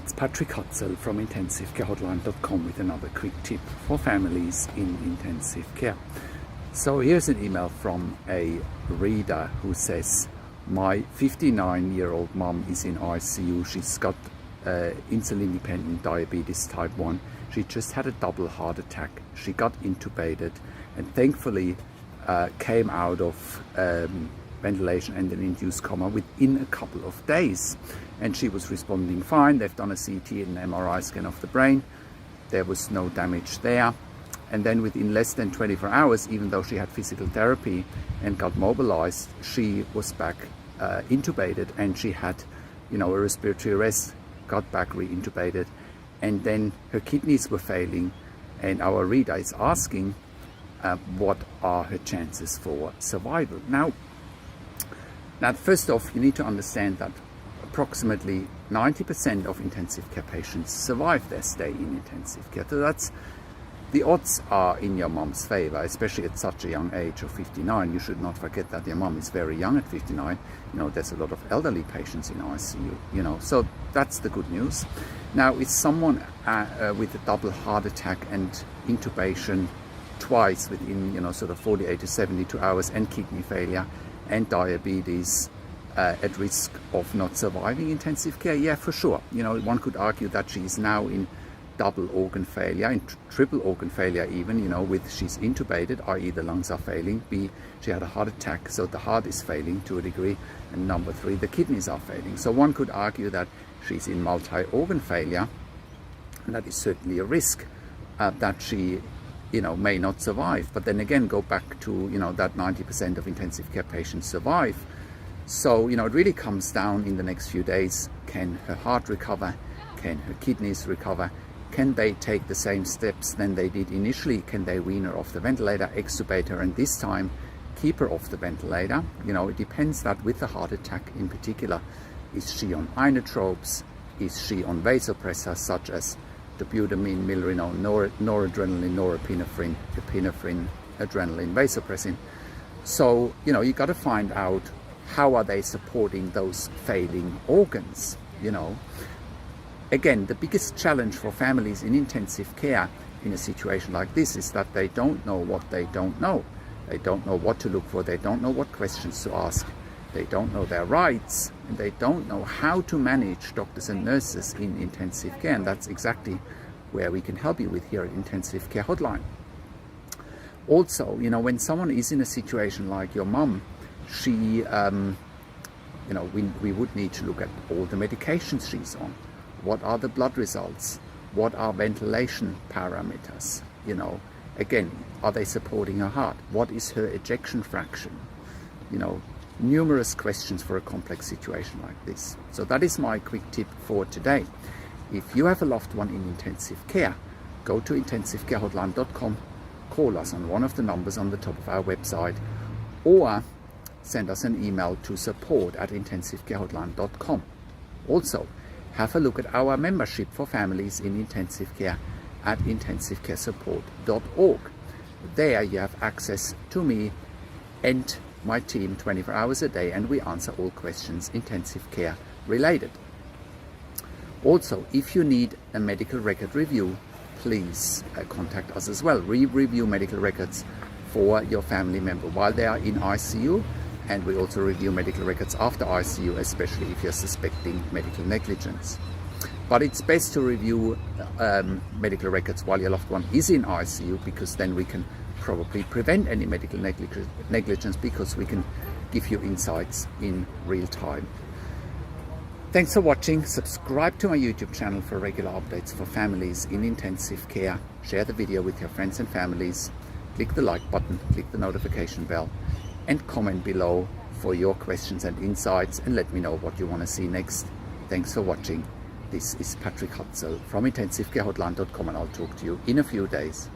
It's Patrick Hutzel from intensivecarehotline.com with another quick tip for families in intensive care. So here's an email from a reader who says, my 59-year-old mum is in ICU. She's got insulin-dependent diabetes type 1. She just had a double heart attack. She got intubated and thankfully came out of ventilation and an induced coma within a couple of days. And she was responding fine. They've done a CT and an MRI scan of the brain. There was no damage there. And then within less than 24 hours, even though she had physical therapy and got mobilized, she was back intubated, and she had, a respiratory arrest, got back re-intubated, and then her kidneys were failing. And our reader is asking, what are her chances for survival? Now, first off, you need to understand that approximately 90% of intensive care patients survive their stay in intensive care. So the odds are in your mom's favor, especially at such a young age of 59. You should not forget that your mom is very young at 59. There's a lot of elderly patients in ICU, so that's the good news. Now, it's someone with a double heart attack and intubation twice within, sort of 48 to 72 hours, and kidney failure and diabetes, at risk of not surviving intensive care. Yeah, for sure. One could argue that she is now in double organ failure, in triple organ failure even, she's intubated, i.e. the lungs are failing, B, she had a heart attack, so the heart is failing to a degree, and number 3, the kidneys are failing. So one could argue that she's in multi-organ failure, and that is certainly a risk that she may not survive. But then again, go back to that 90% of intensive care patients survive. So it really comes down in the next few days. Can her heart recover? Can her kidneys recover? Can they take the same steps than they did initially? Can they wean her off the ventilator, extubate her, and this time keep her off the ventilator? It depends that with the heart attack in particular, is she on inotropes? Is she on vasopressors such as dobutamine, milrinone, noradrenaline, norepinephrine, epinephrine, adrenaline, vasopressin? So, you got to find out how are they supporting those failing organs, Again, the biggest challenge for families in intensive care in a situation like this is that they don't know what they don't know. They don't know what to look for. They don't know what questions to ask. They don't know their rights, and they don't know how to manage doctors and nurses in intensive care. And that's exactly where we can help you with here at Intensive Care Hotline. Also, when someone is in a situation like your mum, she, we would need to look at all the medications she's on. What are the blood results? What are ventilation parameters? Again, are they supporting her heart? What is her ejection fraction? Numerous questions for a complex situation like this. So that is my quick tip for today. If you have a loved one in intensive care, go to intensivecarehotline.com, call us on one of the numbers on the top of our website, or send us an email to support@intensivecarehotline.com. Also, have a look at our membership for families in intensive care at intensivecaresupport.org. There you have access to me and my team 24 hours a day, and we answer all questions intensive care related. Also, if you need a medical record review, please contact us as well. We review medical records for your family member while they are in ICU, and we also review medical records after ICU, especially if you're suspecting medical negligence. But it's best to review medical records while your loved one is in ICU, because then we can probably prevent any medical negligence, because we can give you insights in real time. Thanks for watching. Subscribe to my YouTube channel for regular updates for families in intensive care. Share the video with your friends and families. Click the like button, click the notification bell, and comment below for your questions and insights, and let me know what you want to see next. Thanks for watching. This is Patrick Hutzel from intensivecarehotline.com, and I'll talk to you in a few days.